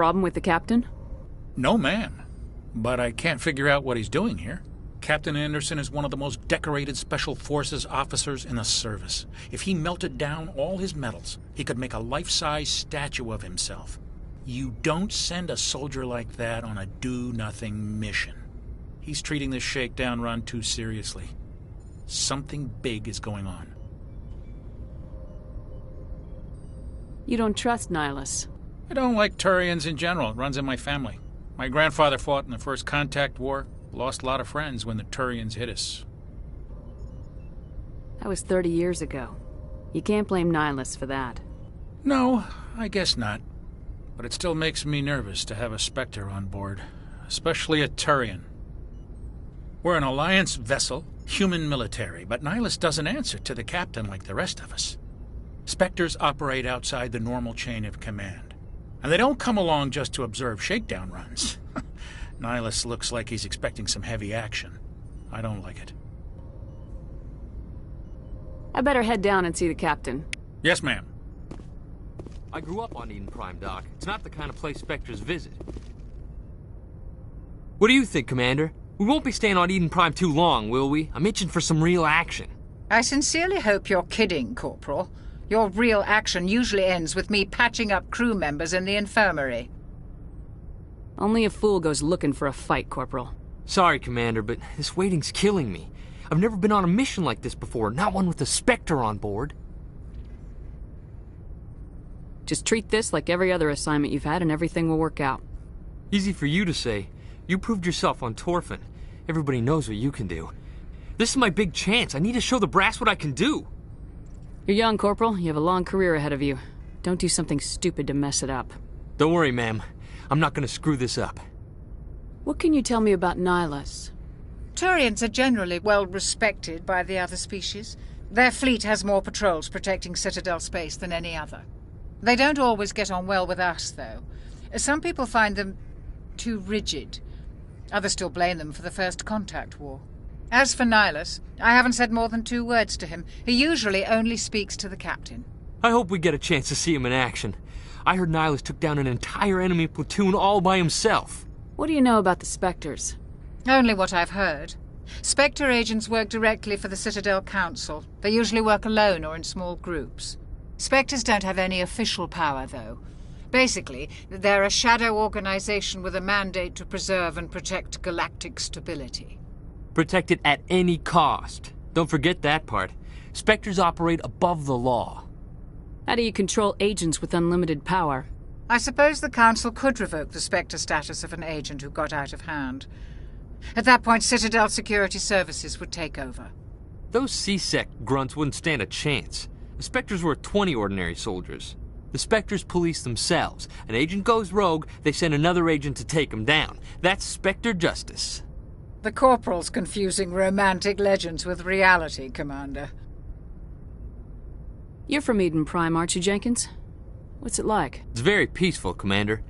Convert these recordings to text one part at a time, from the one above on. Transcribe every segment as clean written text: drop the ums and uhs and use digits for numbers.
problem with the captain? No, ma'am. But I can't figure out what he's doing here. Captain Anderson is one of the most decorated Special Forces officers in the service. If he melted down all his medals, he could make a life-size statue of himself. You don't send a soldier like that on a do-nothing mission. He's treating this shakedown run too seriously. Something big is going on. You don't trust Nihilus? I don't like Turians in general. It runs in my family. My grandfather fought in the First Contact War. Lost a lot of friends when the Turians hit us. That was 30 years ago. You can't blame Nihilus for that. No, I guess not. But it still makes me nervous to have a Spectre on board. Especially a Turian. We're an Alliance vessel, human military, but Nihilus doesn't answer to the captain like the rest of us. Spectres operate outside the normal chain of command. And they don't come along just to observe shakedown runs. Nihilus looks like he's expecting some heavy action. I don't like it. I better head down and see the captain. Yes, ma'am. I grew up on Eden Prime, Doc. It's not the kind of place Spectres visit. What do you think, Commander? We won't be staying on Eden Prime too long, will we? I'm itching for some real action. I sincerely hope you're kidding, Corporal. Your real action usually ends with me patching up crew members in the infirmary. Only a fool goes looking for a fight, Corporal. Sorry, Commander, but this waiting's killing me. I've never been on a mission like this before, not one with a Spectre on board. Just treat this like every other assignment you've had and everything will work out. Easy for you to say. You proved yourself on Torfin. Everybody knows what you can do. This is my big chance. I need to show the brass what I can do. You're young, Corporal. You have a long career ahead of you. Don't do something stupid to mess it up. Don't worry, ma'am. I'm not gonna screw this up. What can you tell me about Nihilus? Turians are generally well respected by the other species. Their fleet has more patrols protecting Citadel space than any other. They don't always get on well with us, though. Some people find them too rigid. Others still blame them for the First Contact War. As for Nihilus, I haven't said more than 2 words to him. He usually only speaks to the captain. I hope we get a chance to see him in action. I heard Nihilus took down an entire enemy platoon all by himself. What do you know about the Spectres? Only what I've heard. Spectre agents work directly for the Citadel Council. They usually work alone or in small groups. Spectres don't have any official power, though. Basically, they're a shadow organization with a mandate to preserve and protect galactic stability. Protect it at any cost. Don't forget that part. Spectres operate above the law. How do you control agents with unlimited power? I suppose the Council could revoke the Spectre status of an agent who got out of hand. At that point, Citadel Security Services would take over. Those C-Sec grunts wouldn't stand a chance. The Spectres were 20 ordinary soldiers. The Spectres police themselves. An agent goes rogue, they send another agent to take him down. That's Spectre justice. The Corporal's confusing romantic legends with reality, Commander. You're from Eden Prime, aren't you, Jenkins? What's it like? It's very peaceful, Commander.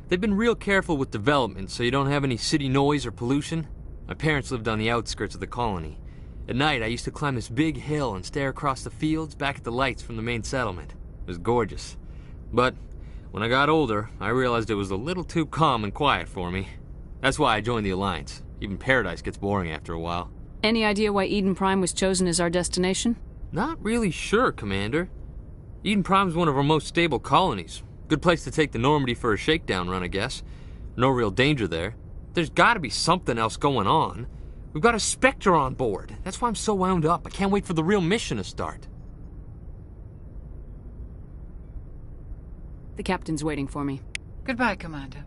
They've been real careful with development, so you don't have any city noise or pollution. My parents lived on the outskirts of the colony. At night, I used to climb this big hill and stare across the fields back at the lights from the main settlement. It was gorgeous. But when I got older, I realized it was a little too calm and quiet for me. That's why I joined the Alliance. Even Paradise gets boring after a while. Any idea why Eden Prime was chosen as our destination? Not really sure, Commander. Eden Prime's one of our most stable colonies. Good place to take the Normandy for a shakedown run, I guess. No real danger there. There's gotta be something else going on. We've got a Spectre on board. That's why I'm so wound up. I can't wait for the real mission to start. The captain's waiting for me. Goodbye, Commander.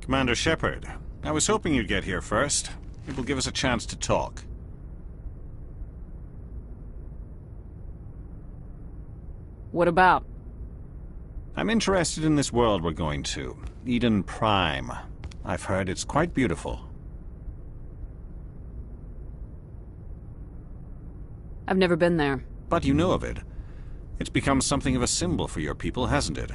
Commander Shepard, I was hoping you'd get here first. It will give us a chance to talk. What about? I'm interested in this world we're going to, Eden Prime. I've heard it's quite beautiful. I've never been there. But you know of it. It's become something of a symbol for your people, hasn't it?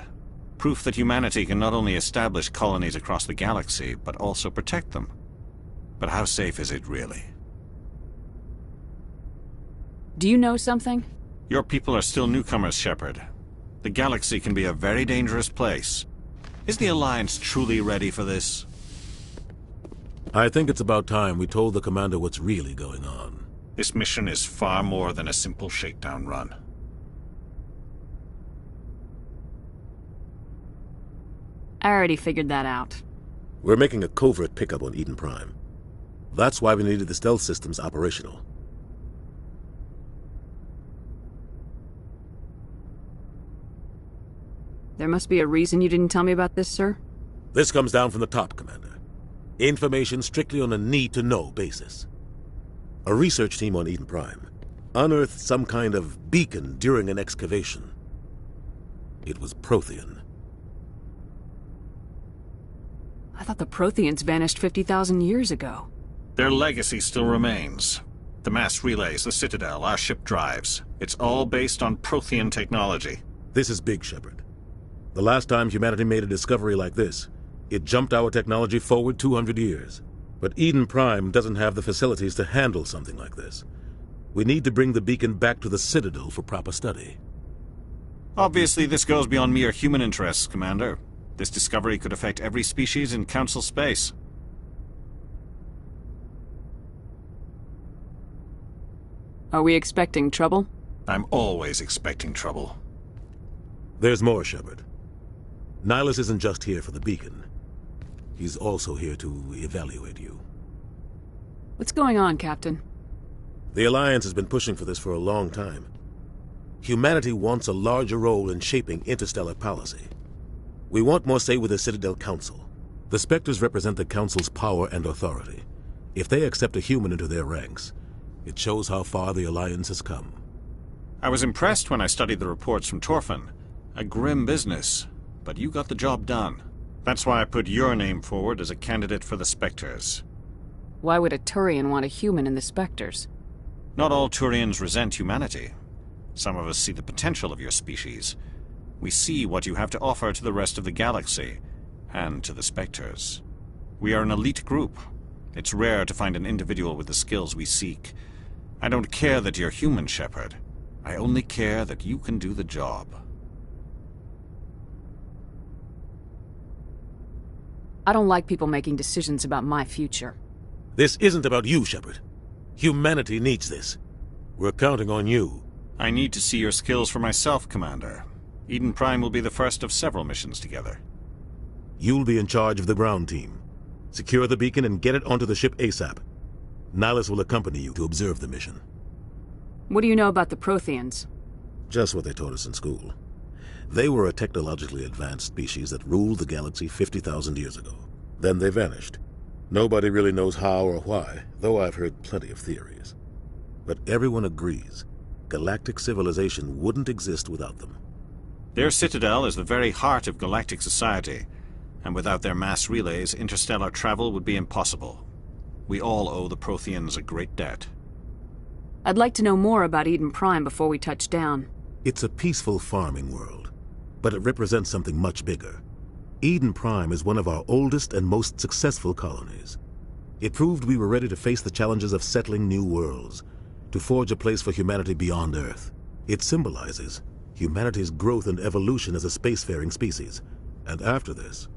Proof that humanity can not only establish colonies across the galaxy, but also protect them. But how safe is it, really? Do you know something? Your people are still newcomers, Shepard. The galaxy can be a very dangerous place. Is the Alliance truly ready for this? I think it's about time we told the Commander what's really going on. This mission is far more than a simple shakedown run. I already figured that out. We're making a covert pickup on Eden Prime. That's why we needed the stealth systems operational. There must be a reason you didn't tell me about this, sir? This comes down from the top, Commander. Information strictly on a need-to-know basis. A research team on Eden Prime unearthed some kind of beacon during an excavation. It was Prothean. I thought the Protheans vanished 50,000 years ago. Their legacy still remains. The mass relays, the Citadel, our ship drives. It's all based on Prothean technology. This is big, Shepard. The last time humanity made a discovery like this, it jumped our technology forward 200 years. But Eden Prime doesn't have the facilities to handle something like this. We need to bring the beacon back to the Citadel for proper study. Obviously, this goes beyond mere human interests, Commander. This discovery could affect every species in Council space. Are we expecting trouble? I'm always expecting trouble. There's more, Shepard. Nihilus isn't just here for the beacon. He's also here to evaluate you. What's going on, Captain? The Alliance has been pushing for this for a long time. Humanity wants a larger role in shaping interstellar policy. We want more say with the Citadel Council. The Spectres represent the Council's power and authority. If they accept a human into their ranks, it shows how far the Alliance has come. I was impressed when I studied the reports from Torfan. A grim business, but you got the job done. That's why I put your name forward as a candidate for the Spectres. Why would a Turian want a human in the Spectres? Not all Turians resent humanity. Some of us see the potential of your species. We see what you have to offer to the rest of the galaxy, and to the Spectres. We are an elite group. It's rare to find an individual with the skills we seek. I don't care that you're human, Shepard. I only care that you can do the job. I don't like people making decisions about my future. This isn't about you, Shepard. Humanity needs this. We're counting on you. I need to see your skills for myself, Commander. Eden Prime will be the first of several missions together. You'll be in charge of the ground team. Secure the beacon and get it onto the ship ASAP. Nihilus will accompany you to observe the mission. What do you know about the Protheans? Just what they taught us in school. They were a technologically advanced species that ruled the galaxy 50,000 years ago. Then they vanished. Nobody really knows how or why, though I've heard plenty of theories. But everyone agrees, galactic civilization wouldn't exist without them. Their citadel is the very heart of galactic society, and without their mass relays, interstellar travel would be impossible. We all owe the Protheans a great debt. I'd like to know more about Eden Prime before we touch down. It's a peaceful farming world, but it represents something much bigger. Eden Prime is one of our oldest and most successful colonies. It proved we were ready to face the challenges of settling new worlds, to forge a place for humanity beyond Earth. It symbolizes humanity's growth and evolution as a spacefaring species. And after this,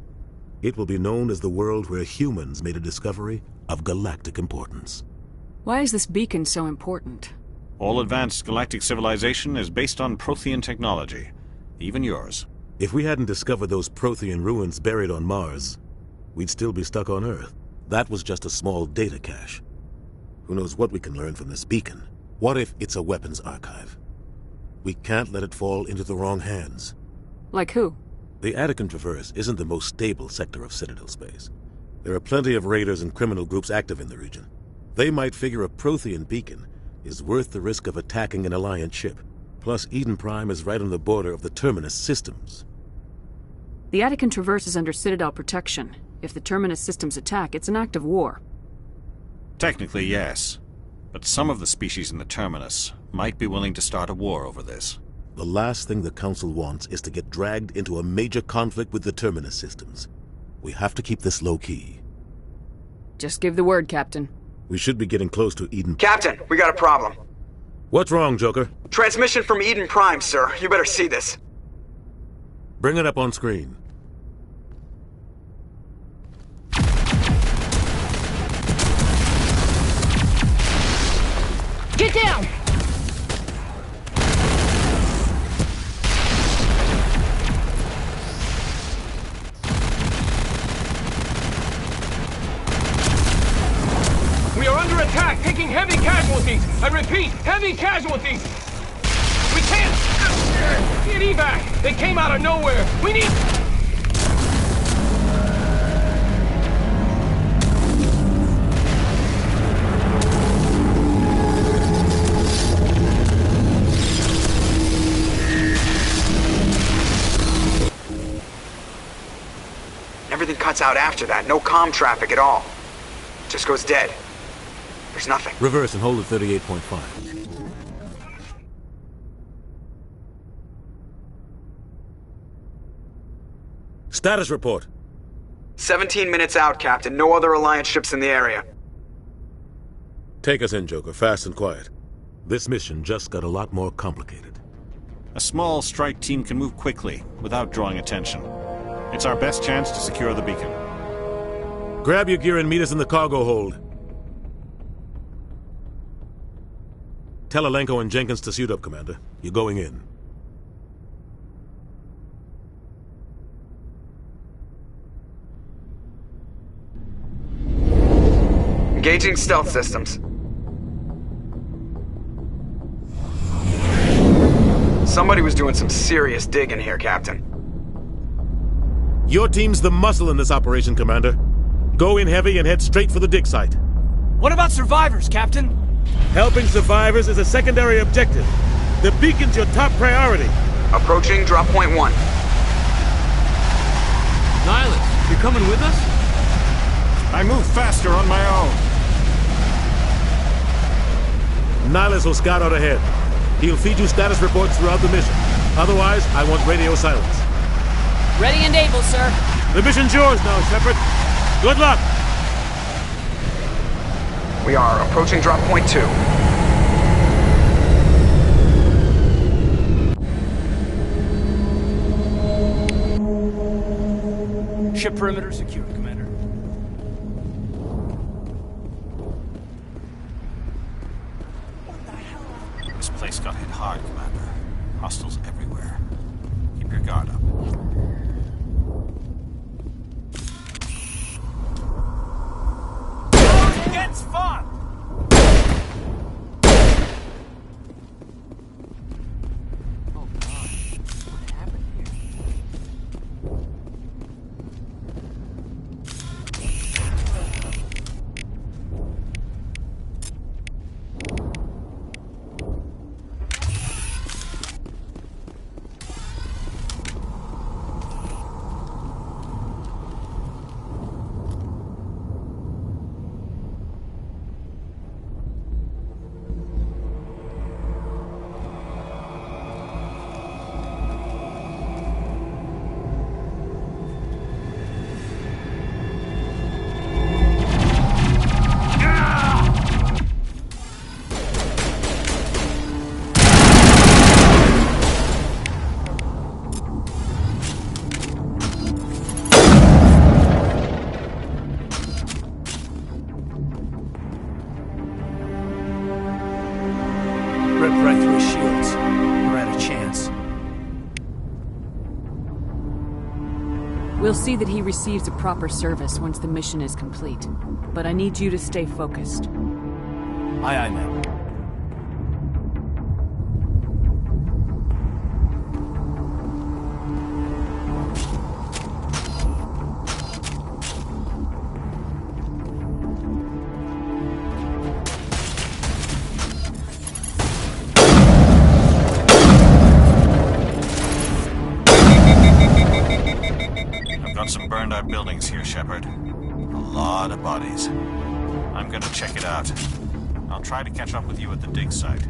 it will be known as the world where humans made a discovery of galactic importance. Why is this beacon so important? All advanced galactic civilization is based on Prothean technology, even yours. If we hadn't discovered those Prothean ruins buried on Mars, we'd still be stuck on Earth. That was just a small data cache. Who knows what we can learn from this beacon? What if it's a weapons archive? We can't let it fall into the wrong hands. Like who? The Attican Traverse isn't the most stable sector of Citadel space. There are plenty of raiders and criminal groups active in the region. They might figure a Prothean beacon is worth the risk of attacking an Alliance ship. Plus, Eden Prime is right on the border of the Terminus systems. The Attican Traverse is under Citadel protection. If the Terminus systems attack, it's an act of war. Technically, yes. But some of the species in the Terminus might be willing to start a war over this. The last thing the Council wants is to get dragged into a major conflict with the Terminus systems. We have to keep this low-key. Just give the word, Captain. We should be getting close to Eden... Captain, we got a problem. What's wrong, Joker? Transmission from Eden Prime, sir. You better see this. Bring it up on screen. Get down! We are under attack, taking heavy casualties. I repeat, heavy casualties. We can't get evac. They came out of nowhere. We need... Everything cuts out after that. No comm traffic at all. Just goes dead. There's nothing. Reverse and hold at 38.5. Status report. 17 minutes out, Captain. No other Alliance ships in the area. Take us in, Joker, fast and quiet. This mission just got a lot more complicated. A small strike team can move quickly, without drawing attention. It's our best chance to secure the beacon. Grab your gear and meet us in the cargo hold. Tell Alenko and Jenkins to suit up, Commander. You're going in. Engaging stealth systems. Somebody was doing some serious digging here, Captain. Your team's the muscle in this operation, Commander. Go in heavy and head straight for the dig site. What about survivors, Captain? Helping survivors is a secondary objective. The beacon's your top priority. Approaching drop point 1. Nihilus, you're coming with us? I move faster on my own. Nihilus will scout out ahead. He'll feed you status reports throughout the mission. Otherwise, I want radio silence. Ready and able, sir. The mission's yours now, Shepard. Good luck! We are approaching drop point 2. Ship perimeter secure, Commander. This place got hit hard, Commander. Hostiles everywhere. Keep your guard up. Gets fun! Oh god, what happened here? Rip right through his shields. We're at a chance. We'll see that he receives a proper service once the mission is complete. But I need you to stay focused. Aye, aye, ma'am. Some burned out buildings here, Shepard. A lot of bodies. I'm gonna check it out. I'll try to catch up with you at the dig site.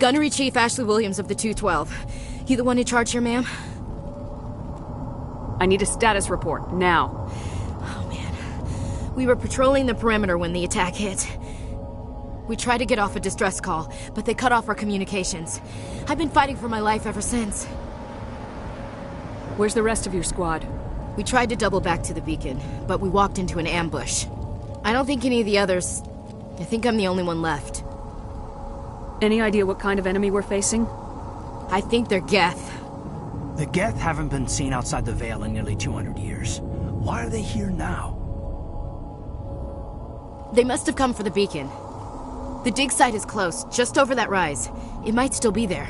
Gunnery Chief Ashley Williams of the 212. You the one in charge here, ma'am? I need a status report, now. Oh, man. We were patrolling the perimeter when the attack hit. We tried to get off a distress call, but they cut off our communications. I've been fighting for my life ever since. Where's the rest of your squad? We tried to double back to the beacon, but we walked into an ambush. I don't think any of the others... I think I'm the only one left. Any idea what kind of enemy we're facing? I think they're Geth. The Geth haven't been seen outside the Veil in nearly 200 years. Why are they here now? They must have come for the beacon. The dig site is close, just over that rise. It might still be there.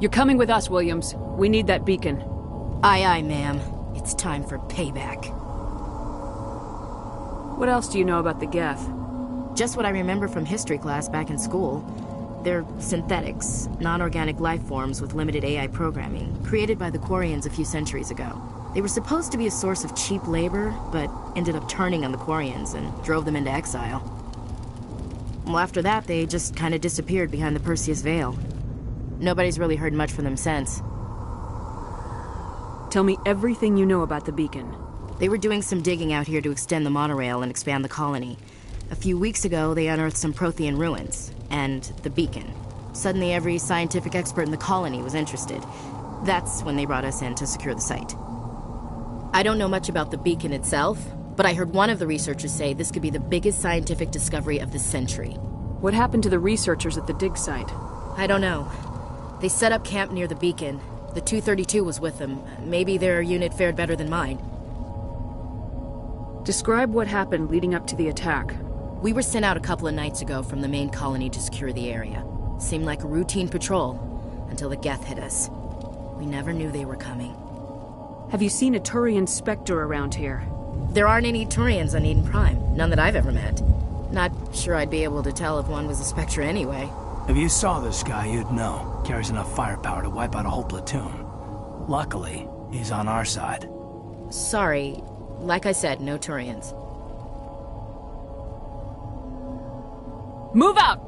You're coming with us, Williams. We need that beacon. Aye, aye, ma'am. It's time for payback. What else do you know about the Geth? Just what I remember from history class back in school. They're synthetics, non-organic life forms with limited AI programming, created by the Quarians a few centuries ago. They were supposed to be a source of cheap labor, but ended up turning on the Quarians and drove them into exile. Well, after that, they just kind of disappeared behind the Perseus Veil. Nobody's really heard much from them since. Tell me everything you know about the beacon. They were doing some digging out here to extend the monorail and expand the colony. A few weeks ago, they unearthed some Prothean ruins, and the beacon. Suddenly, every scientific expert in the colony was interested. That's when they brought us in to secure the site. I don't know much about the beacon itself, but I heard one of the researchers say this could be the biggest scientific discovery of the century. What happened to the researchers at the dig site? I don't know. They set up camp near the beacon. The 232 was with them. Maybe their unit fared better than mine. Describe what happened leading up to the attack. We were sent out a couple of nights ago from the main colony to secure the area. Seemed like a routine patrol, until the Geth hit us. We never knew they were coming. Have you seen a Turian Spectre around here? There aren't any Turians on Eden Prime. None that I've ever met. Not sure I'd be able to tell if one was a Spectre anyway. If you saw this guy, you'd know. Carries enough firepower to wipe out a whole platoon. Luckily, he's on our side. Sorry. Like I said, no Turians. Move out!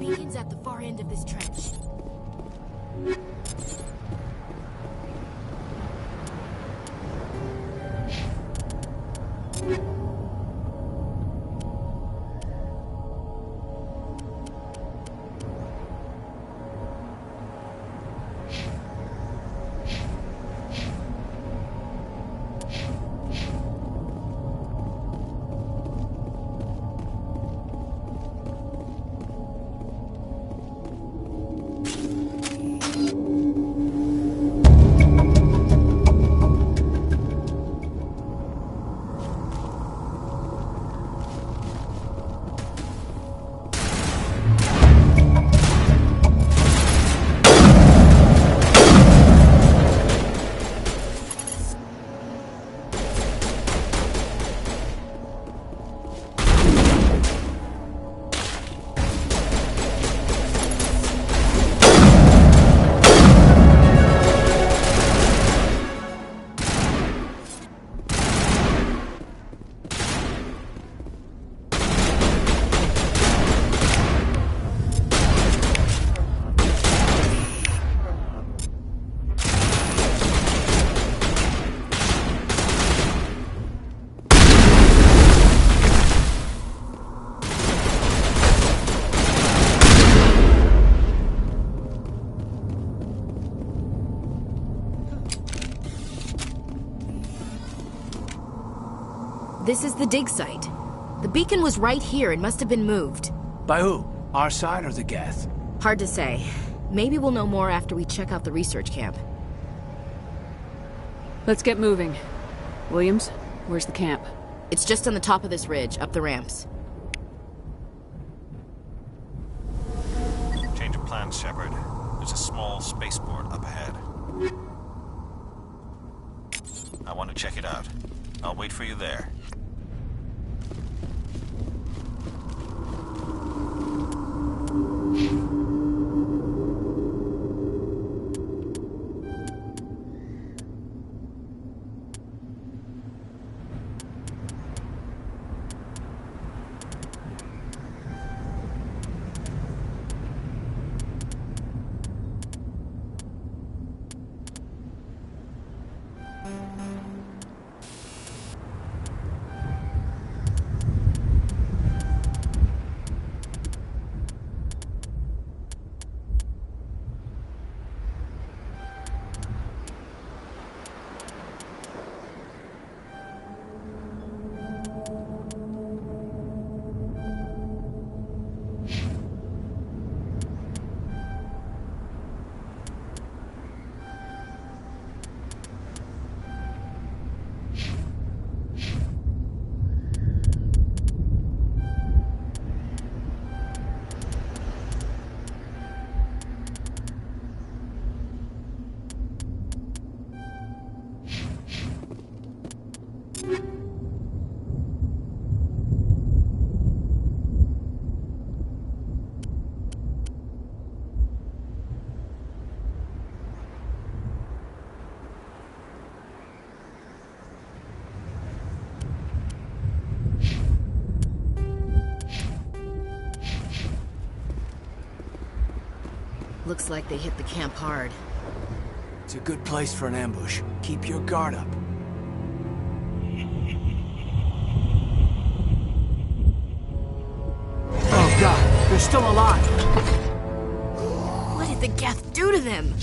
Beacon's at the far end of this trench. This is the dig site. The beacon was right here. It must have been moved. By who? Our side or the Geth? Hard to say. Maybe we'll know more after we check out the research camp. Let's get moving. Williams, where's the camp? It's just on the top of this ridge, up the ramps. Change of plans, Shepard. There's a small spaceport up ahead. I want to check it out. I'll wait for you there. Looks like they hit the camp hard. It's a good place for an ambush. Keep your guard up. Oh god, they're still alive! What did the Geth do to them?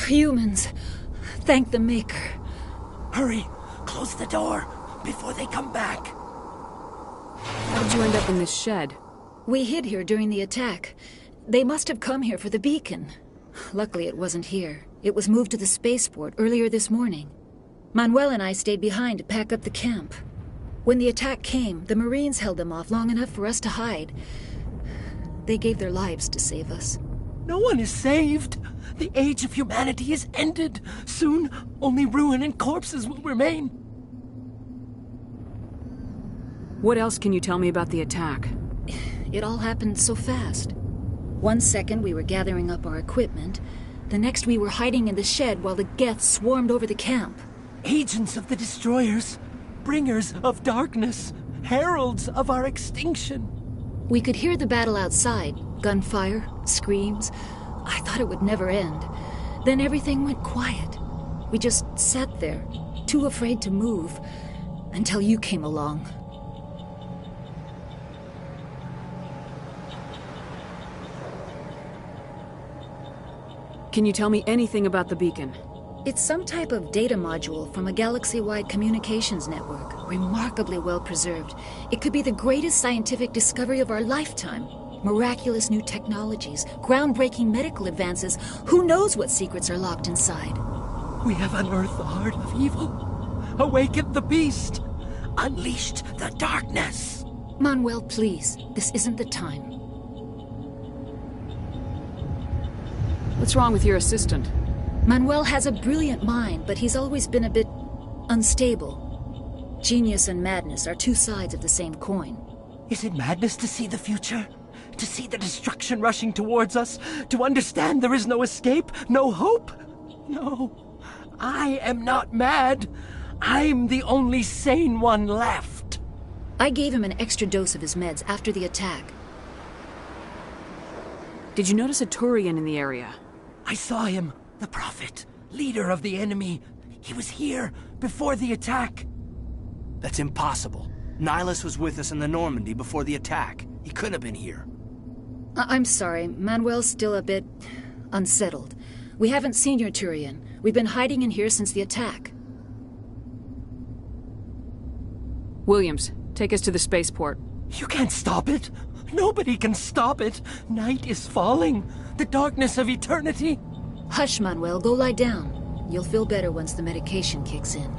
Humans. Thank the Maker. Hurry! Close the door before they come back. How'd you end up in this shed? We hid here during the attack. They must have come here for the beacon. Luckily, it wasn't here. It was moved to the spaceport earlier this morning. Manuel and I stayed behind to pack up the camp. When the attack came, the Marines held them off long enough for us to hide. They gave their lives to save us. No one is saved! The age of humanity is ended! Soon, only ruin and corpses will remain! What else can you tell me about the attack? It all happened so fast. 1 second we were gathering up our equipment. The next we were hiding in the shed while the Geth swarmed over the camp. Agents of the Destroyers! Bringers of darkness! Heralds of our extinction! We could hear the battle outside. Gunfire, screams. I thought it would never end. Then everything went quiet. We just sat there, too afraid to move, until you came along. Can you tell me anything about the beacon? It's some type of data module from a galaxy-wide communications network, remarkably well preserved. It could be the greatest scientific discovery of our lifetime. Miraculous new technologies, groundbreaking medical advances. Who knows what secrets are locked inside? We have unearthed the heart of evil, awakened the beast, unleashed the darkness. Manuel, please. This isn't the time. What's wrong with your assistant? Manuel has a brilliant mind, but he's always been a bit unstable. Genius and madness are two sides of the same coin. Is it madness to see the future? To see the destruction rushing towards us? To understand there is no escape? No hope? No. I am not mad. I'm the only sane one left. I gave him an extra dose of his meds after the attack. Did you notice a Turian in the area? I saw him. The Prophet, leader of the enemy. He was here before the attack. That's impossible. Nihilus was with us in the Normandy before the attack. He couldn't have been here. I'm sorry. Manuel's still a bit unsettled. We haven't seen your Turian. We've been hiding in here since the attack. Williams, take us to the spaceport. You can't stop it. Nobody can stop it. Night is falling. The darkness of eternity. Hush, Manuel. Go lie down. You'll feel better once the medication kicks in.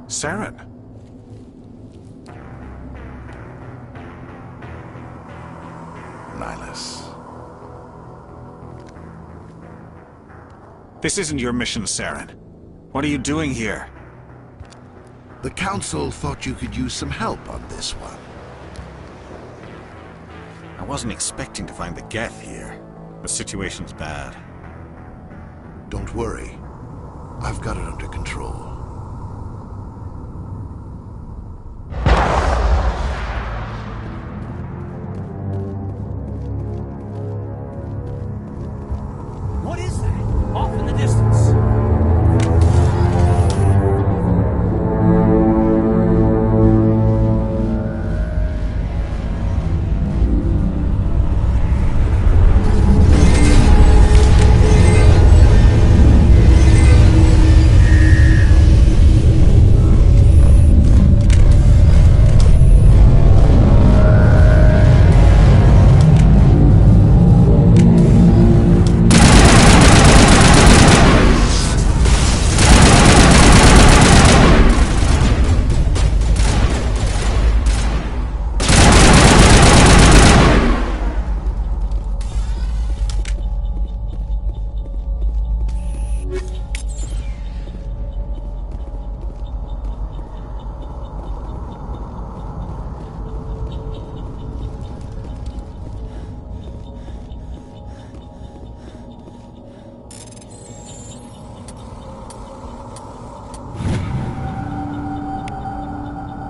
Saren. Nihilus. This isn't your mission, Saren. What are you doing here? The Council thought you could use some help on this one. I wasn't expecting to find the Geth here. The situation's bad. Don't worry. I've got it under control. What is that? Off in the distance.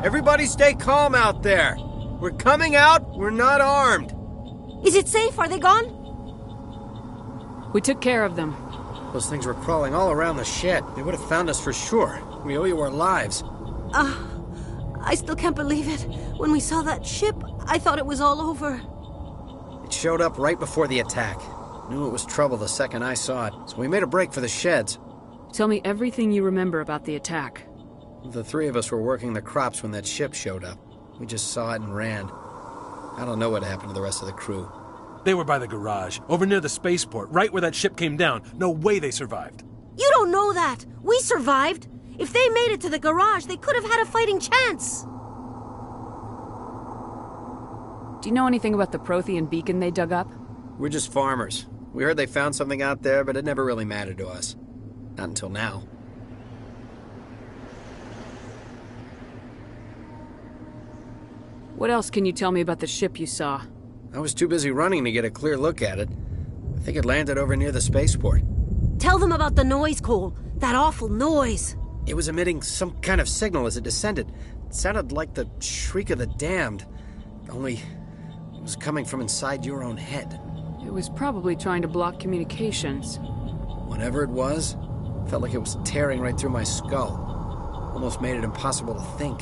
Everybody stay calm out there. We're coming out, we're not armed. Is it safe? Are they gone? We took care of them. Those things were crawling all around the shed. They would have found us for sure. We owe you our lives. I still can't believe it. When we saw that ship, I thought it was all over. It showed up right before the attack. Knew it was trouble the second I saw it, so we made a break for the sheds. Tell me everything you remember about the attack. The three of us were working the crops when that ship showed up. We just saw it and ran. I don't know what happened to the rest of the crew. They were by the garage, over near the spaceport, right where that ship came down. No way they survived. You don't know that. We survived. If they made it to the garage, they could have had a fighting chance. Do you know anything about the Prothean beacon they dug up? We're just farmers. We heard they found something out there, but it never really mattered to us. Not until now. What else can you tell me about the ship you saw? I was too busy running to get a clear look at it. I think it landed over near the spaceport. Tell them about the noise, Cole. That awful noise. It was emitting some kind of signal as it descended. It sounded like the shriek of the damned. Only it was coming from inside your own head. It was probably trying to block communications. Whatever it was, felt like it was tearing right through my skull. Almost made it impossible to think.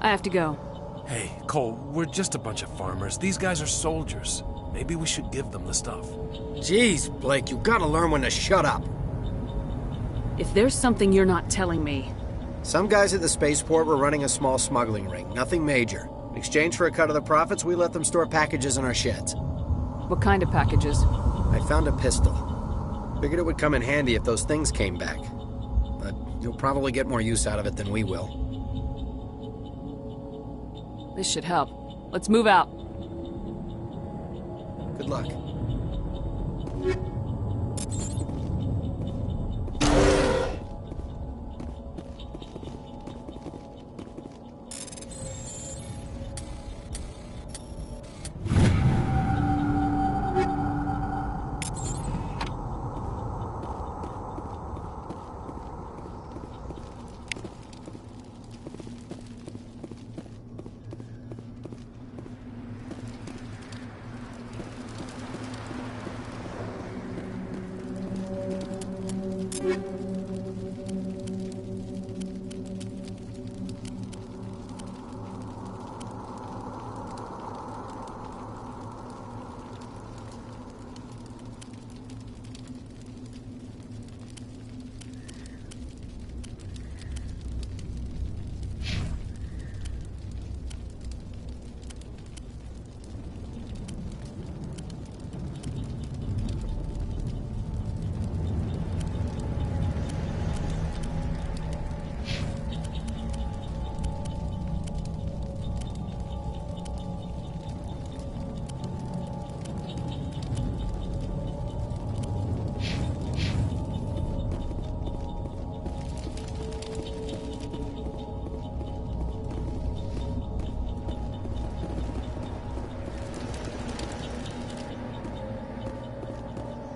I have to go. Hey, Cole, we're just a bunch of farmers. These guys are soldiers. Maybe we should give them the stuff. Jeez, Blake, you gotta learn when to shut up. If there's something you're not telling me... Some guys at the spaceport were running a small smuggling ring, nothing major. In exchange for a cut of the profits, we let them store packages in our sheds. What kind of packages? I found a pistol. Figured it would come in handy if those things came back. But you'll probably get more use out of it than we will. This should help. Let's move out. Good luck.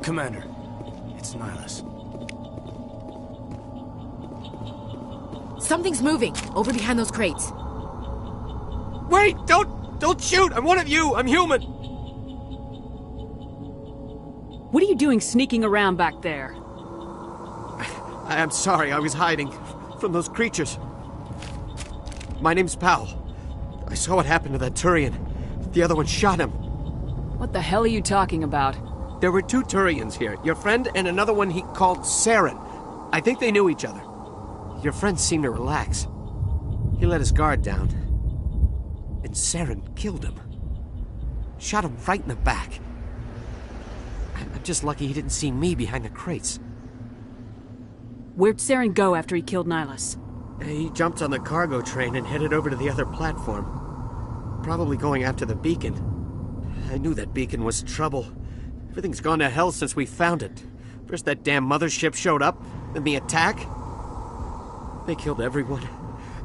Commander, it's Nihlus. Something's moving, over behind those crates. Wait! Don't shoot! I'm one of you! I'm human! What are you doing sneaking around back there? I'm sorry, I was hiding from those creatures. My name's Powell. I saw what happened to that Turian. The other one shot him. What the hell are you talking about? There were two Turians here. Your friend and another one he called Saren. I think they knew each other. Your friend seemed to relax. He let his guard down. And Saren killed him. Shot him right in the back. I'm just lucky he didn't see me behind the crates. Where'd Saren go after he killed Nihlus? He jumped on the cargo train and headed over to the other platform. Probably going after the beacon. I knew that beacon was trouble. Everything's gone to hell since we found it. First that damn mothership showed up, then the attack. They killed everyone.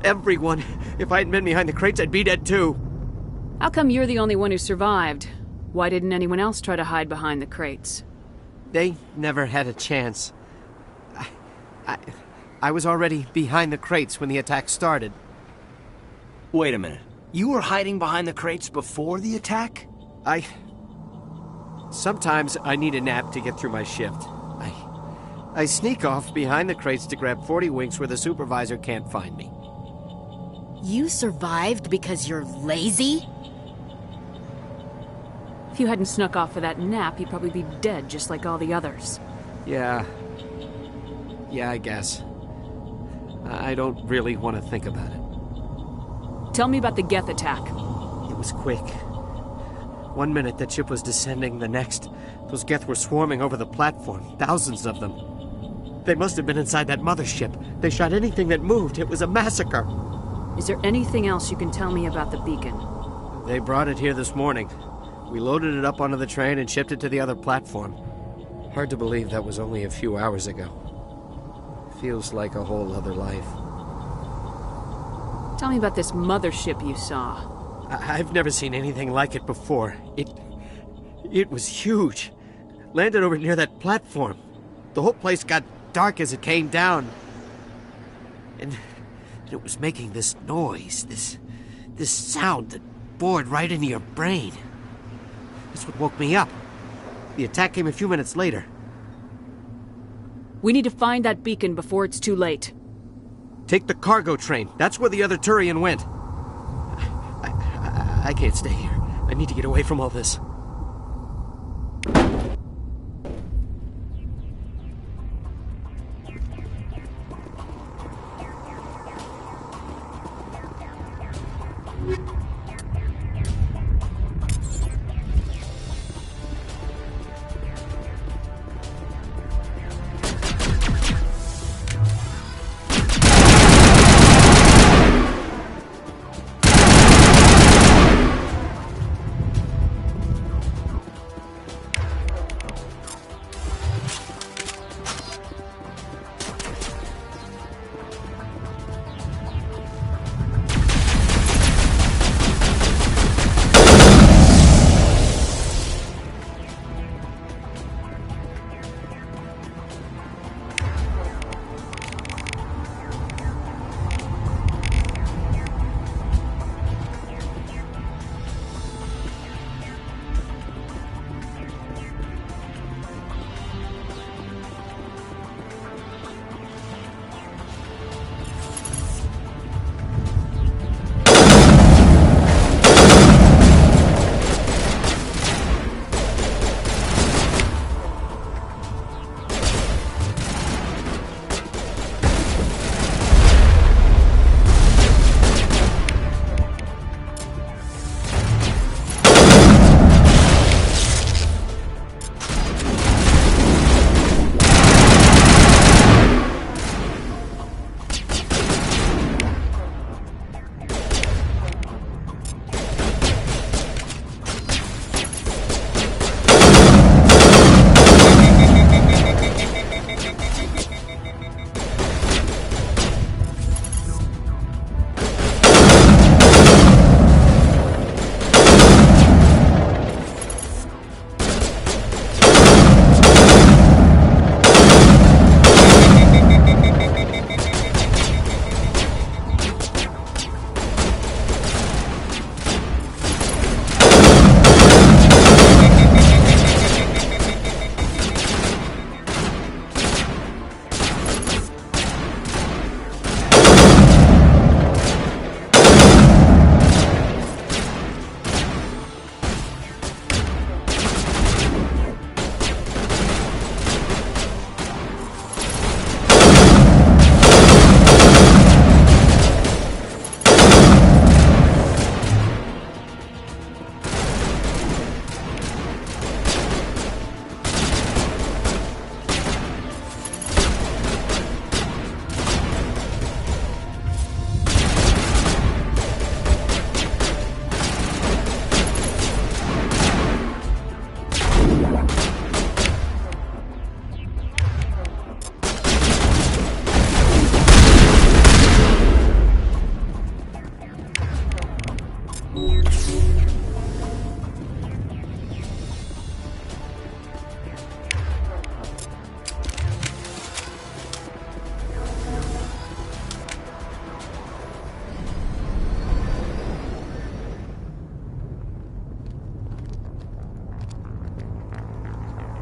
Everyone. If I hadn't been behind the crates, I'd be dead too. How come you're the only one who survived? Why didn't anyone else try to hide behind the crates? They never had a chance. I was already behind the crates when the attack started. Wait a minute. You were hiding behind the crates before the attack? Sometimes I need a nap to get through my shift. I sneak off behind the crates to grab 40 winks where the supervisor can't find me. You survived because you're lazy? If you hadn't snuck off for that nap, you'd probably be dead just like all the others. Yeah, I guess. I don't really want to think about it. Tell me about the Geth attack. It was quick. 1 minute that ship was descending, the next, those Geth were swarming over the platform, thousands of them. They must have been inside that mothership. They shot anything that moved. It was a massacre. Is there anything else you can tell me about the beacon? They brought it here this morning. We loaded it up onto the train and shipped it to the other platform. Hard to believe that was only a few hours ago. Feels like a whole other life. Tell me about this mothership you saw. I've never seen anything like it before. It was huge. Landed over near that platform. The whole place got dark as it came down. And it was making this noise, this sound that bored right into your brain. That's what woke me up. The attack came a few minutes later. We need to find that beacon before it's too late. Take the cargo train. That's where the other Turian went. I can't stay here. I need to get away from all this.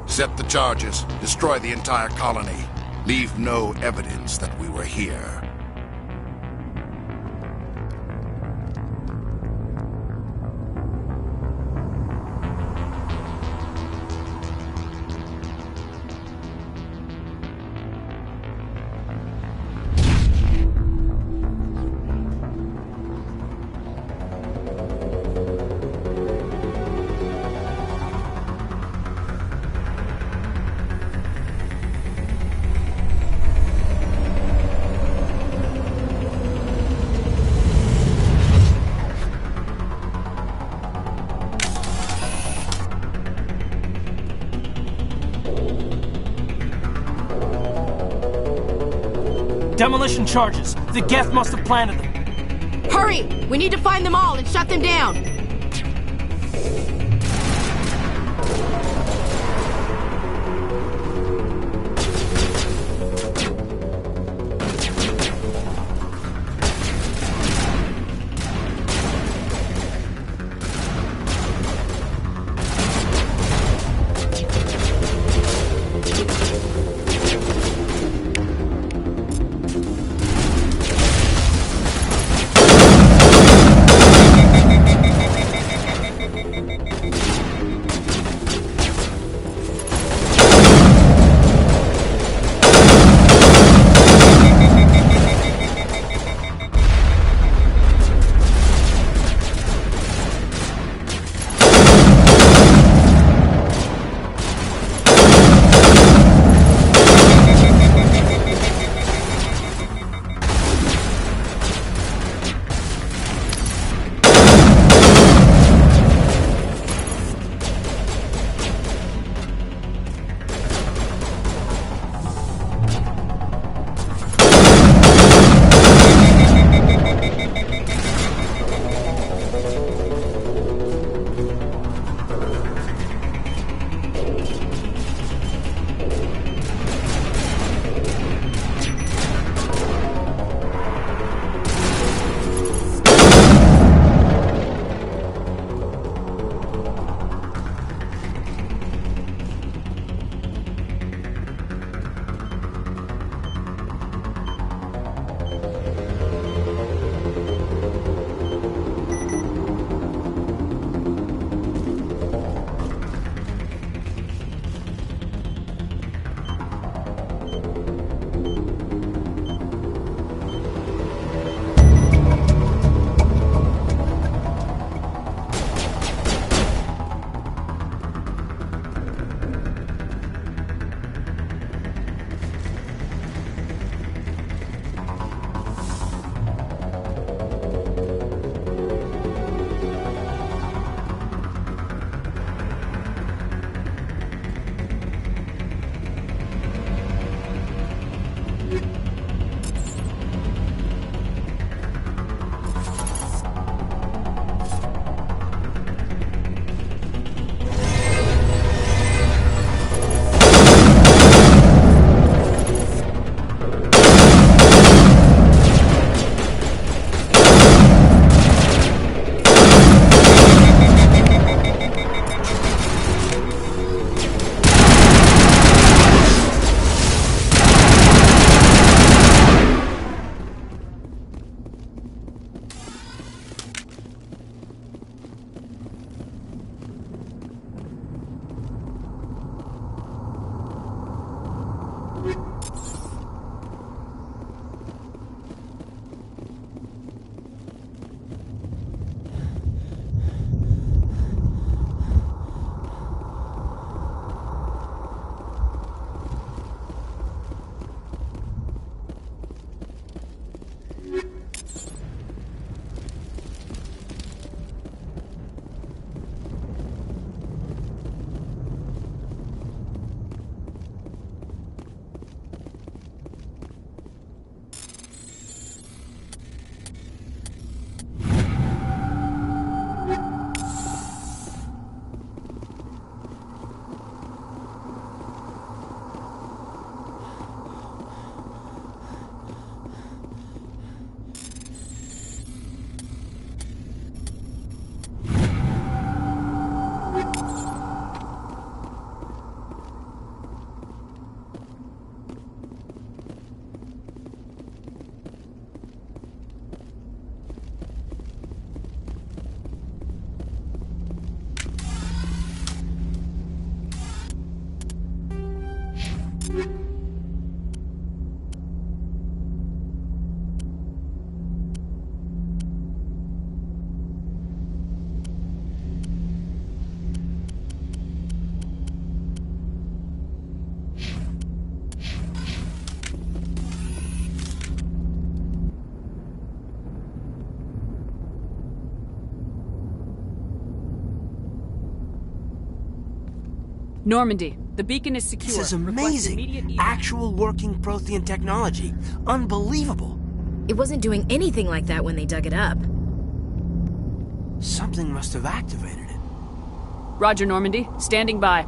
Set the charges, destroy the entire colony. Leave no evidence that we were here. Demolition charges. The Geth must have planted them. Hurry! We need to find them all and shut them down! Normandy, the beacon is secure. This is Request amazing. immediate Actual working Prothean technology. Unbelievable. It wasn't doing anything like that when they dug it up. Something must have activated it. Roger, Normandy. Standing by.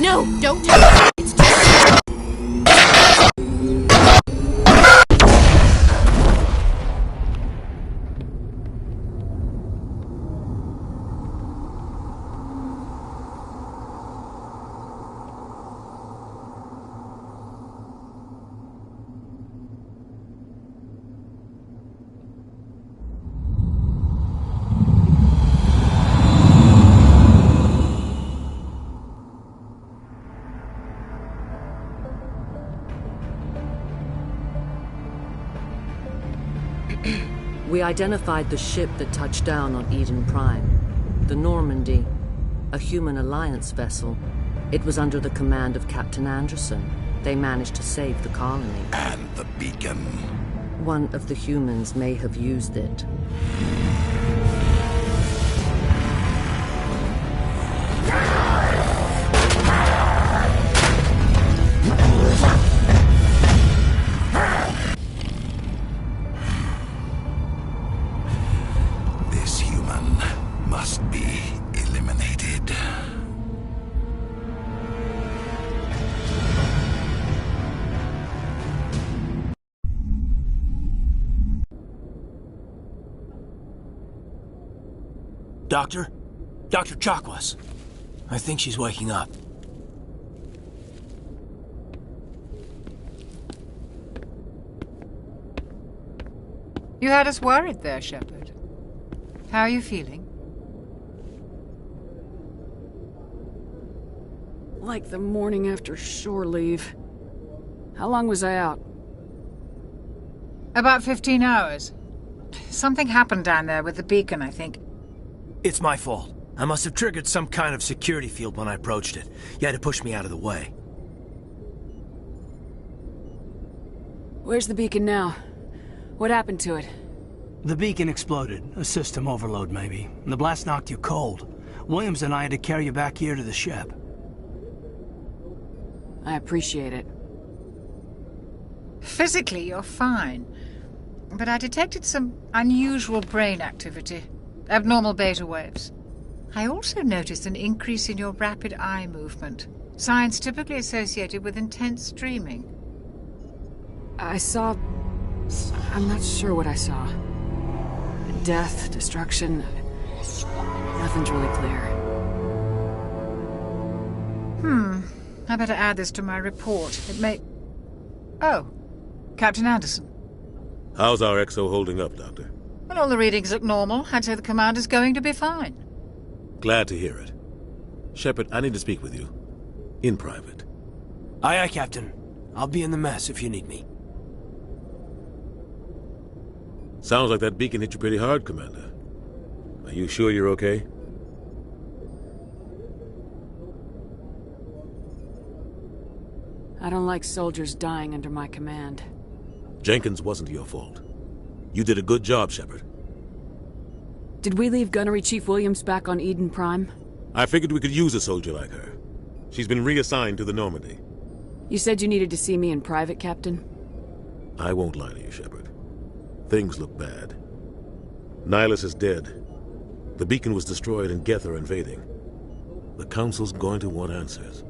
No, don't touch it. It's just... We identified the ship that touched down on Eden Prime. The Normandy, a human alliance vessel. It was under the command of Captain Anderson. They managed to save the colony. And the beacon. One of the humans may have used it. This human must be eliminated. Doctor? Dr. Chakwas. I think she's waking up. You had us worried there, Shepard. How are you feeling? Like the morning after shore leave. How long was I out? About 15 hours. Something happened down there with the beacon, I think. It's my fault. I must have triggered some kind of security field when I approached it. You had to push me out of the way. Where's the beacon now? What happened to it? The beacon exploded. A system overload, maybe. The blast knocked you cold. Williams and I had to carry you back here to the ship. I appreciate it. Physically, you're fine. But I detected some unusual brain activity. Abnormal beta waves. I also noticed an increase in your rapid eye movement. Signs typically associated with intense dreaming. I saw... I'm not sure what I saw. Death, destruction... Nothing's really clear. I better add this to my report. It may... Oh, Captain Anderson. How's our XO holding up, Doctor? Well, all the readings look normal. I'd say the commander's going to be fine. Glad to hear it. Shepard, I need to speak with you. In private. Aye, aye, Captain. I'll be in the mess if you need me. Sounds like that beacon hit you pretty hard, Commander. Are you sure you're okay? I don't like soldiers dying under my command. Jenkins wasn't your fault. You did a good job, Shepard. Did we leave Gunnery Chief Williams back on Eden Prime? I figured we could use a soldier like her. She's been reassigned to the Normandy. You said you needed to see me in private, Captain? I won't lie to you, Shepard. Things look bad. Nihilus is dead. The beacon was destroyed and Geth are invading. The Council's going to want answers.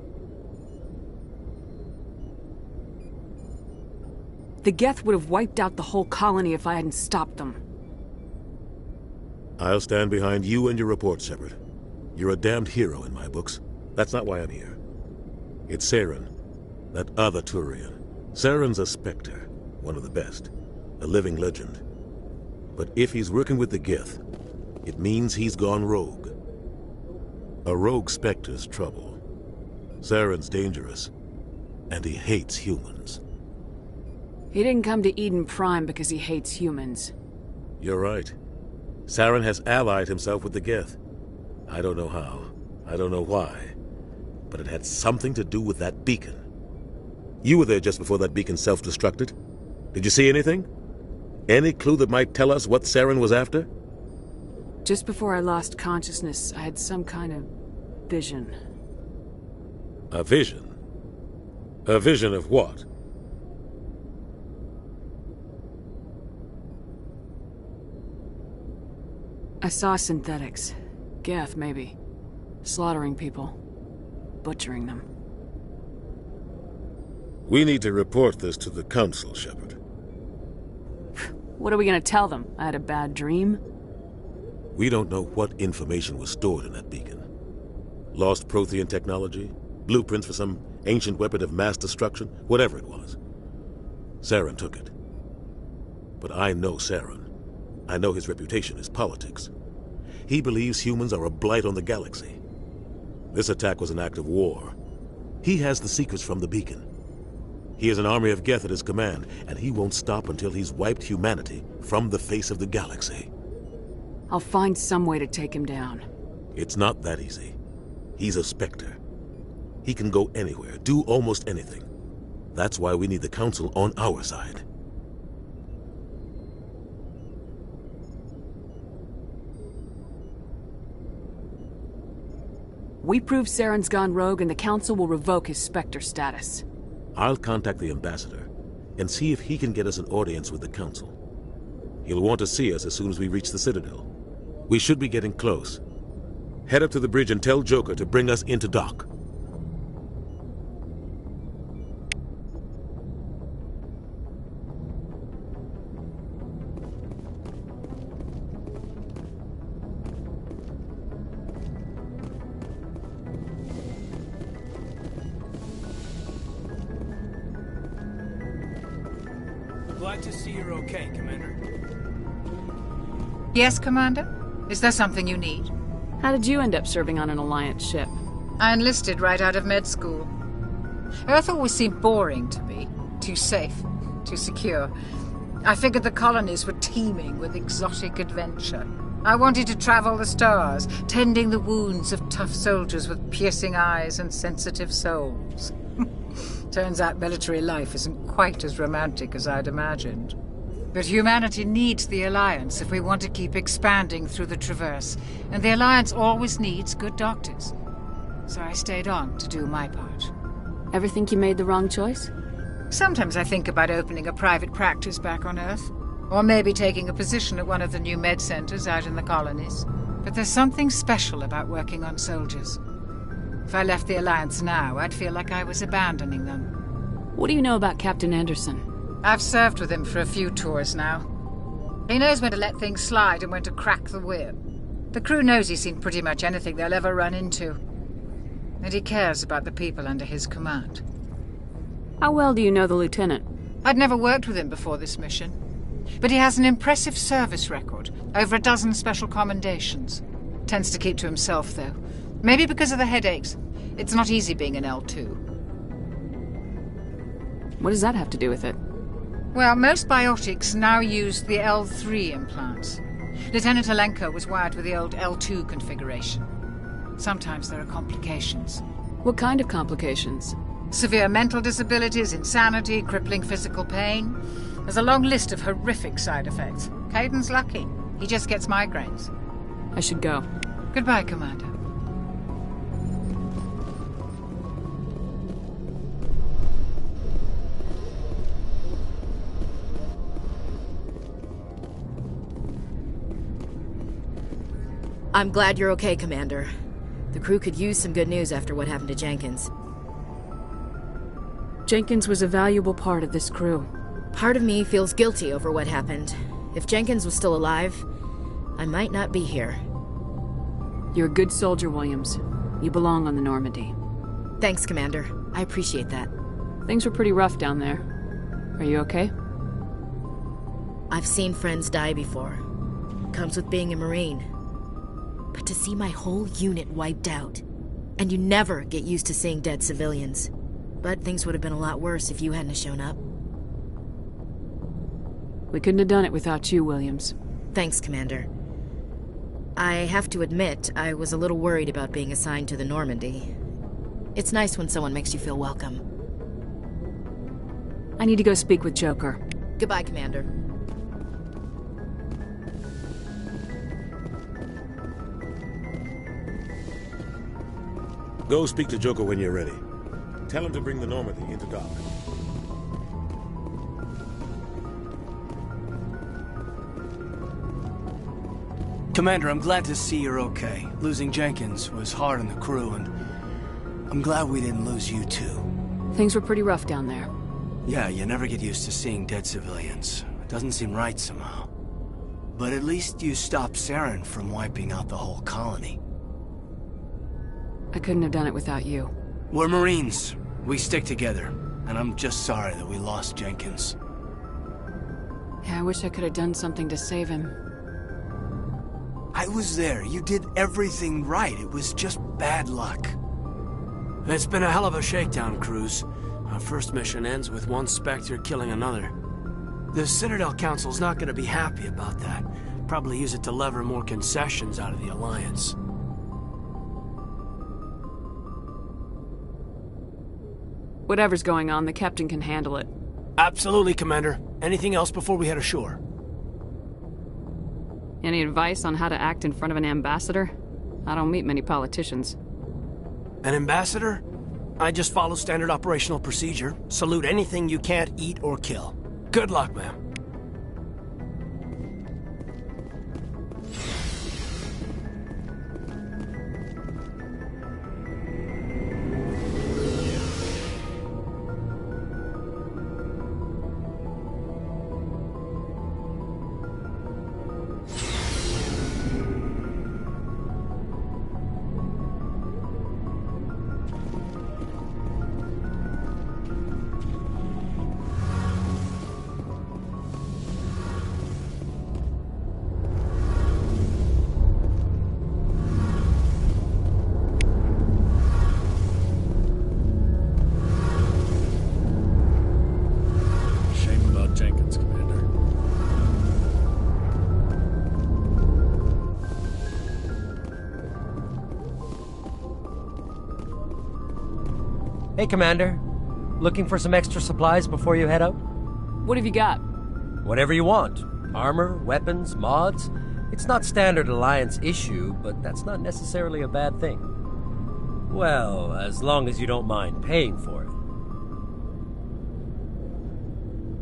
The Geth would have wiped out the whole colony if I hadn't stopped them. I'll stand behind you and your report, Shepard. You're a damned hero in my books. That's not why I'm here. It's Saren, that other Turian. Saren's a Spectre, one of the best, a living legend. But if he's working with the Geth, it means he's gone rogue. A rogue Spectre's trouble. Saren's dangerous, and he hates humans. He didn't come to Eden Prime because he hates humans. You're right. Saren has allied himself with the Geth. I don't know how. I don't know why. But it had something to do with that beacon. You were there just before that beacon self-destructed. Did you see anything? Any clue that might tell us what Saren was after? Just before I lost consciousness, I had some kind of vision. A vision? A vision of what? I saw synthetics. Geth, maybe. Slaughtering people. Butchering them. We need to report this to the Council, Shepard. What are we gonna tell them? I had a bad dream? We don't know what information was stored in that beacon. Lost Prothean technology? Blueprints for some ancient weapon of mass destruction? Whatever it was. Saren took it. But I know Saren. I know his reputation is politics. He believes humans are a blight on the galaxy. This attack was an act of war. He has the secrets from the beacon. He has an army of Geth at his command, and he won't stop until he's wiped humanity from the face of the galaxy. I'll find some way to take him down. It's not that easy. He's a Spectre. He can go anywhere, do almost anything. That's why we need the Council on our side. We prove Saren's gone rogue and the Council will revoke his Spectre status. I'll contact the Ambassador and see if he can get us an audience with the Council. He'll want to see us as soon as we reach the Citadel. We should be getting close. Head up to the bridge and tell Joker to bring us into dock. Glad to see you're okay, Commander. Yes, Commander? Is there something you need? How did you end up serving on an Alliance ship? I enlisted right out of med school. Earth always seemed boring to me. Too safe, too secure. I figured the colonies were teeming with exotic adventure. I wanted to travel the stars, tending the wounds of tough soldiers with piercing eyes and sensitive souls. Turns out military life isn't quite as romantic as I'd imagined. But humanity needs the Alliance if we want to keep expanding through the Traverse, and the Alliance always needs good doctors. So I stayed on to do my part. Ever think you made the wrong choice? Sometimes I think about opening a private practice back on Earth, or maybe taking a position at one of the new med centers out in the colonies. But there's something special about working on soldiers. If I left the Alliance now, I'd feel like I was abandoning them. What do you know about Captain Anderson? I've served with him for a few tours now. He knows when to let things slide and when to crack the whip. The crew knows he's seen pretty much anything they'll ever run into. And he cares about the people under his command. How well do you know the Lieutenant? I'd never worked with him before this mission. But he has an impressive service record, over a dozen special commendations. Tends to keep to himself, though. Maybe because of the headaches. It's not easy being an L2. What does that have to do with it? Well, most biotics now use the L3 implants. Lieutenant Alenko was wired with the old L2 configuration. Sometimes there are complications. What kind of complications? Severe mental disabilities, insanity, crippling physical pain. There's a long list of horrific side effects. Kaiden's lucky. He just gets migraines. I should go. Goodbye, Commander. I'm glad you're okay, Commander. The crew could use some good news after what happened to Jenkins. Jenkins was a valuable part of this crew. Part of me feels guilty over what happened. If Jenkins was still alive, I might not be here. You're a good soldier, Williams. You belong on the Normandy. Thanks, Commander. I appreciate that. Things were pretty rough down there. Are you okay? I've seen friends die before. Comes with being a Marine. But to see my whole unit wiped out, and you never get used to seeing dead civilians. But things would have been a lot worse if you hadn't shown up. We couldn't have done it without you, Williams. Thanks, Commander. I have to admit, I was a little worried about being assigned to the Normandy. It's nice when someone makes you feel welcome. I need to go speak with Joker. Goodbye, Commander. Go speak to Joker when you're ready. Tell him to bring the Normandy into dock. Commander, I'm glad to see you're okay. Losing Jenkins was hard on the crew, and I'm glad we didn't lose you too. Things were pretty rough down there. Yeah, you never get used to seeing dead civilians. It doesn't seem right somehow. But at least you stopped Saren from wiping out the whole colony. I couldn't have done it without you. We're Marines. We stick together. And I'm just sorry that we lost Jenkins. Yeah, I wish I could have done something to save him. I was there. You did everything right. It was just bad luck. It's been a hell of a shakedown, Cruz. Our first mission ends with one Spectre killing another. The Citadel Council's not going to be happy about that. Probably use it to lever more concessions out of the Alliance. Whatever's going on, the captain can handle it. Absolutely, Commander. Anything else before we head ashore? Any advice on how to act in front of an ambassador? I don't meet many politicians. An ambassador? I just follow standard operational procedure. Salute anything you can't eat or kill. Good luck, ma'am. Hey, Commander. Looking for some extra supplies before you head out? What have you got? Whatever you want. Armor, weapons, mods. It's not standard Alliance issue, but that's not necessarily a bad thing. Well, as long as you don't mind paying for it.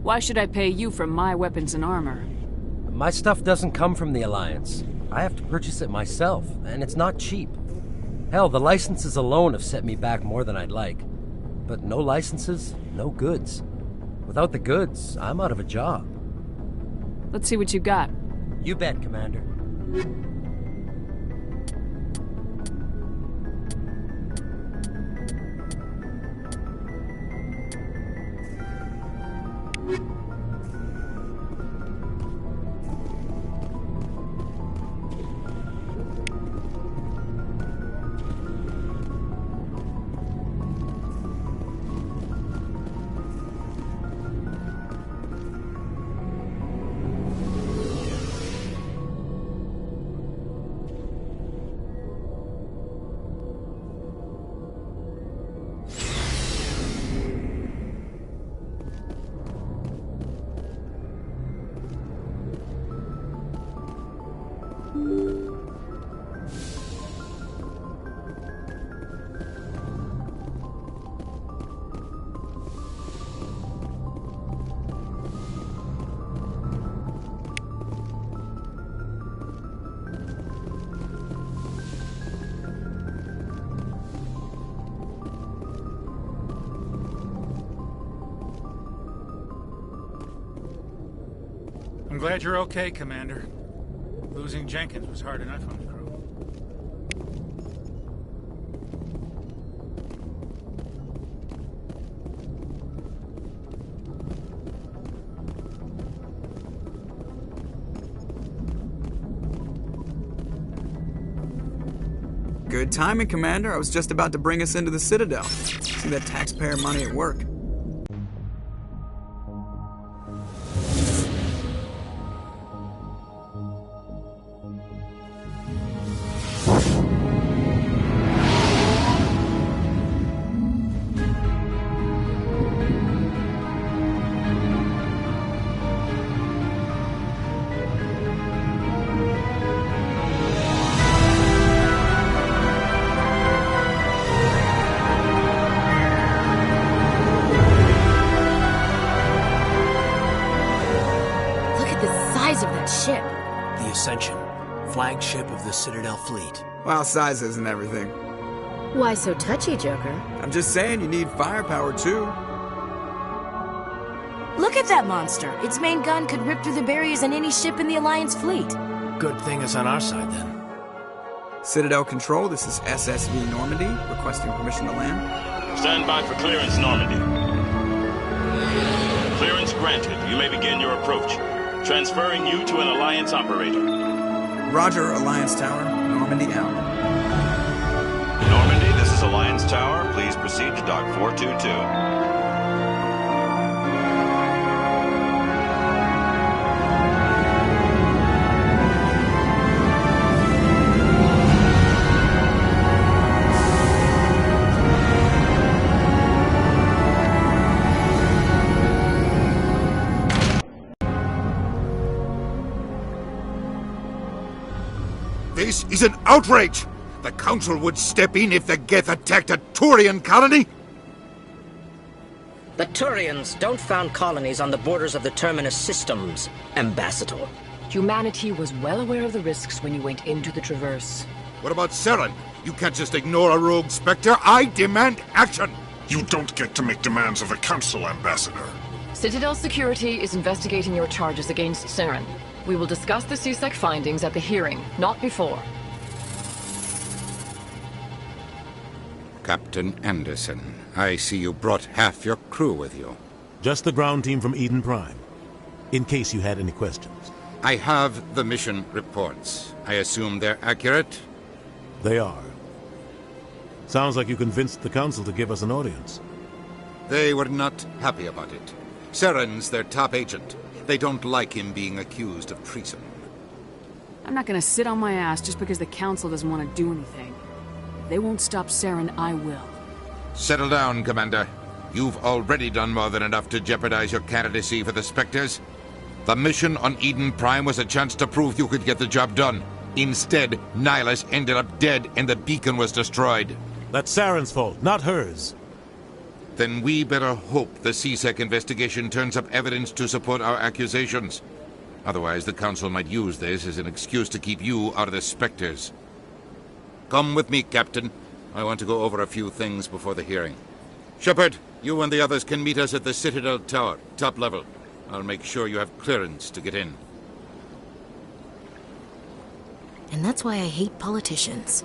Why should I pay you for my weapons and armor? My stuff doesn't come from the Alliance. I have to purchase it myself, and it's not cheap. Hell, the licenses alone have set me back more than I'd like. But no licenses, no goods. Without the goods, I'm out of a job. Let's see what you got. You bet, Commander. I'm glad you're okay, Commander. Losing Jenkins was hard enough on the crew. Good timing, Commander. I was just about to bring us into the Citadel. See that taxpayer money at work. the Citadel fleet. Well, size isn't everything. Why so touchy, Joker? I'm just saying you need firepower, too. Look at that monster. Its main gun could rip through the barriers in any ship in the Alliance fleet. Good thing it's on our side, then. Citadel Control, this is SSV Normandy, requesting permission to land. Stand by for clearance, Normandy. Clearance granted. You may begin your approach. Transferring you to an Alliance operator. Roger, Alliance Tower. Normandy out. Normandy, this is Alliance Tower. Please proceed to Dock 422. This is an outrage! The Council would step in if the Geth attacked a Turian colony? The Turians don't found colonies on the borders of the Terminus systems, Ambassador. Humanity was well aware of the risks when you went into the Traverse. What about Saren? You can't just ignore a rogue Spectre. I demand action! You don't get to make demands of the Council, Ambassador. Citadel Security is investigating your charges against Saren. We will discuss the CSEC findings at the hearing, not before. Captain Anderson, I see you brought half your crew with you. Just the ground team from Eden Prime, in case you had any questions. I have the mission reports. I assume they're accurate? They are. Sounds like you convinced the Council to give us an audience. They were not happy about it. Saren's their top agent. They don't like him being accused of treason. I'm not gonna sit on my ass just because the Council doesn't want to do anything. If they won't stop Saren, I will. Settle down, Commander. You've already done more than enough to jeopardize your candidacy for the Spectres. The mission on Eden Prime was a chance to prove you could get the job done. Instead, Nihilus ended up dead and the beacon was destroyed. That's Saren's fault, not hers. Then we better hope the CSEC investigation turns up evidence to support our accusations. Otherwise, the Council might use this as an excuse to keep you out of the Spectres. Come with me, Captain. I want to go over a few things before the hearing. Shepard, you and the others can meet us at the Citadel Tower, top level. I'll make sure you have clearance to get in. And that's why I hate politicians.